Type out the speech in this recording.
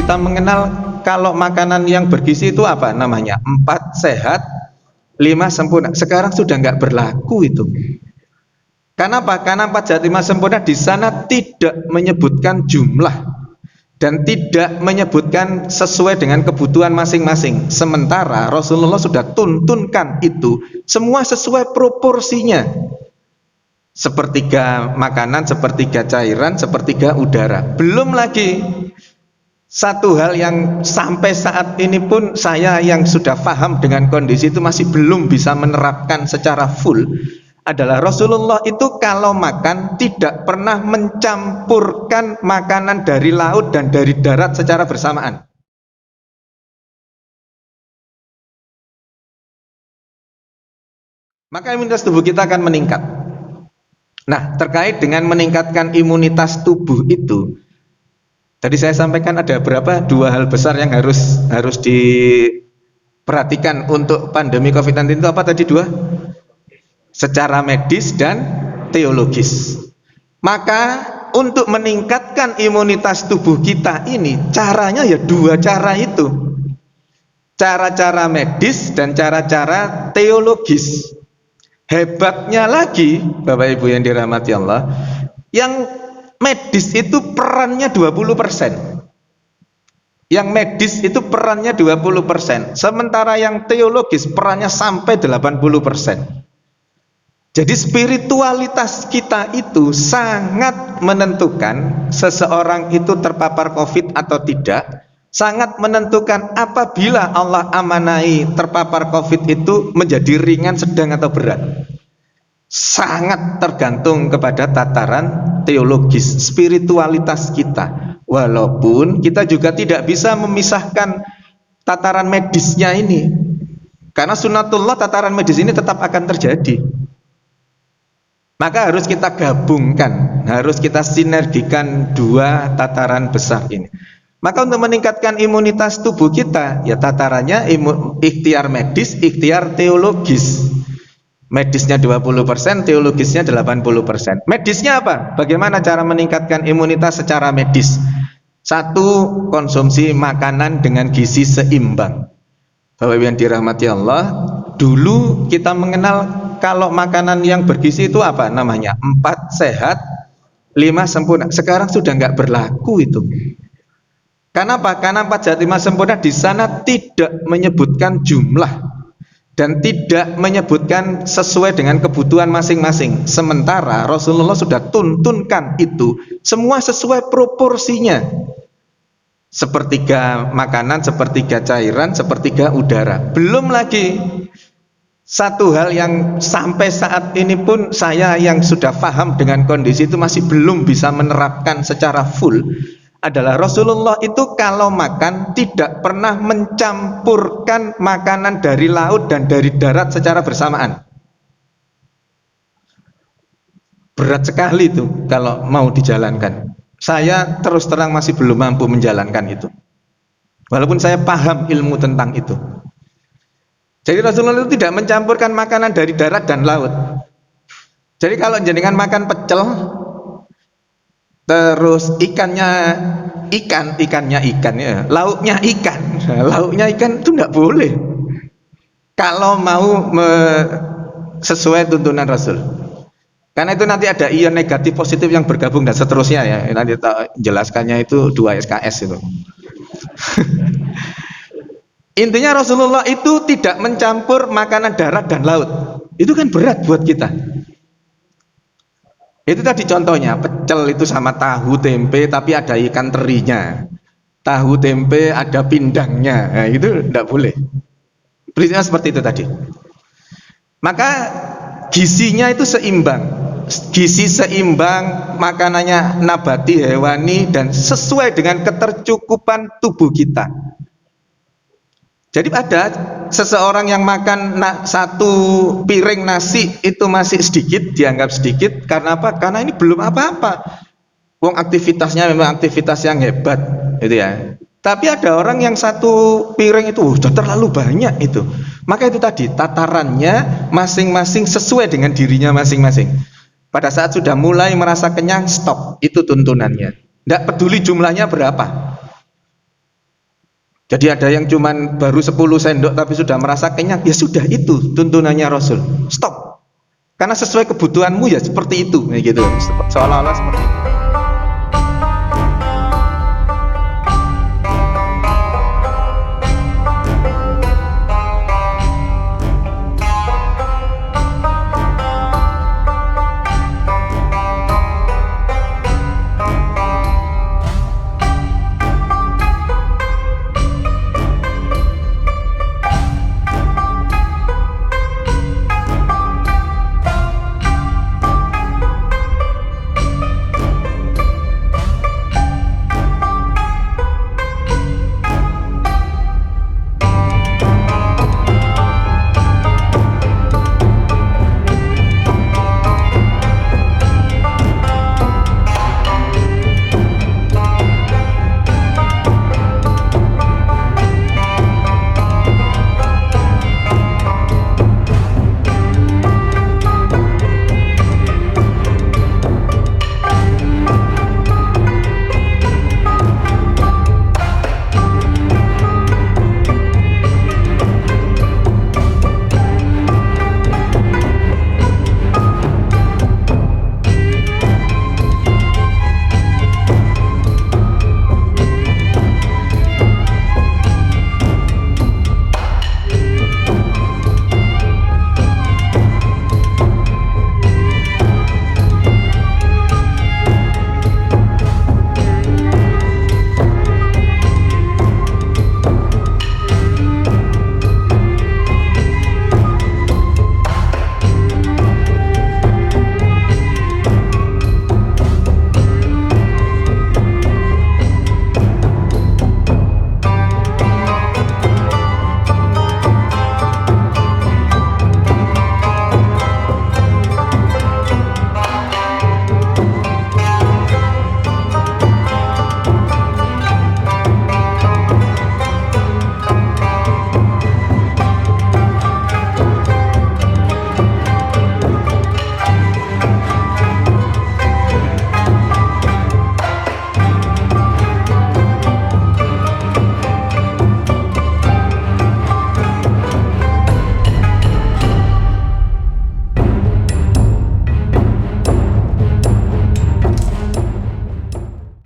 kita mengenal kalau makanan yang bergizi itu apa namanya? 4 sehat, 5 sempurna. Sekarang sudah nggak berlaku itu. Karena apa? Karena 4 sehat 5 sempurna di sana tidak menyebutkan jumlah dan tidak menyebutkan sesuai dengan kebutuhan masing-masing. Sementara Rasulullah sudah tuntunkan itu semua sesuai proporsinya. Sepertiga makanan, sepertiga cairan, sepertiga udara. Belum lagi satu hal yang sampai saat ini pun saya yang sudah paham dengan kondisi itu masih belum bisa menerapkan secara full adalah Rasulullah itu kalau makan tidak pernah mencampurkan makanan dari laut dan dari darat secara bersamaan. Maka imunitas tubuh kita akan meningkat. Nah, terkait dengan meningkatkan imunitas tubuh itu, tadi saya sampaikan ada berapa? 2 hal besar yang harus diperhatikan untuk pandemi COVID-19 itu apa tadi 2? Secara medis dan teologis. Maka untuk meningkatkan imunitas tubuh kita ini caranya ya 2 cara itu. Cara-cara medis dan cara-cara teologis. Hebatnya lagi Bapak Ibu yang dirahmati Allah, yang medis itu perannya 20%. Yang medis itu perannya 20%, sementara yang teologis perannya sampai 80%. Jadi spiritualitas kita itu sangat menentukan seseorang itu terpapar COVID atau tidak. Sangat menentukan apabila Allah amanai terpapar COVID itu menjadi ringan, sedang atau berat. Sangat tergantung kepada tataran teologis, spiritualitas kita. Walaupun kita juga tidak bisa memisahkan tataran medisnya ini, karena sunatullah tataran medis ini tetap akan terjadi. Maka harus kita gabungkan, harus kita sinergikan 2 tataran besar ini. Maka untuk meningkatkan imunitas tubuh kita, ya tatarannya ikhtiar medis, ikhtiar teologis. Medisnya 20%, teologisnya 80%. Medisnya apa? Bagaimana cara meningkatkan imunitas secara medis? 1, konsumsi makanan dengan gizi seimbang. Bapak Ibu yang dirahmati Allah, dulu kita mengenal kalau makanan yang bergizi itu apa namanya? 4 sehat, 5 sempurna. Sekarang sudah nggak berlaku itu. Karena apa? Karena 4 sehat 5 sempurna di sana tidak menyebutkan jumlah dan tidak menyebutkan sesuai dengan kebutuhan masing-masing. Sementara Rasulullah sudah tuntunkan itu semua sesuai proporsinya. Sepertiga makanan, sepertiga cairan, sepertiga udara. Belum lagi satu hal yang sampai saat ini pun saya yang sudah paham dengan kondisi itu masih belum bisa menerapkan secara full adalah Rasulullah itu kalau makan tidak pernah mencampurkan makanan dari laut dan dari darat secara bersamaan. Berat sekali itu kalau mau dijalankan. Saya terus terang masih belum mampu menjalankan itu, walaupun saya paham ilmu tentang itu. Jadi Rasulullah itu tidak mencampurkan makanan dari darat dan laut. Jadi kalau jenengan makan pecel, terus ikannya ikan ya, lauknya ikan itu tidak boleh kalau mau sesuai tuntunan Rasul. Karena itu nanti ada ion negatif positif yang bergabung dan seterusnya ya. Nanti jelaskannya itu 2 SKS itu. Intinya Rasulullah itu tidak mencampur makanan darat dan laut. Itu kan berat buat kita. Itu tadi contohnya, pecel itu sama tahu tempe tapi ada ikan terinya. Tahu tempe ada pindangnya. Nah, itu tidak boleh. Prinsipnya seperti itu tadi. Maka gizinya itu seimbang. Gizi seimbang, makanannya nabati, hewani, dan sesuai dengan ketercukupan tubuh kita. Jadi ada seseorang yang makan 1 piring nasi itu masih sedikit, dianggap sedikit. Karena apa? Karena ini belum apa-apa. Wong aktivitasnya memang aktivitas yang hebat, gitu ya. Tapi ada orang yang 1 piring itu sudah terlalu banyak itu. Maka itu tadi tatarannya masing-masing sesuai dengan dirinya masing-masing. Pada saat sudah mulai merasa kenyang, stop. Itu tuntunannya. Tidak peduli jumlahnya berapa. Jadi ada yang cuman baru 10 sendok tapi sudah merasa kenyang, ya sudah, itu tuntunannya Rasul. Stop. Karena sesuai kebutuhanmu ya seperti itu, gitu. Seolah-olah seperti itu.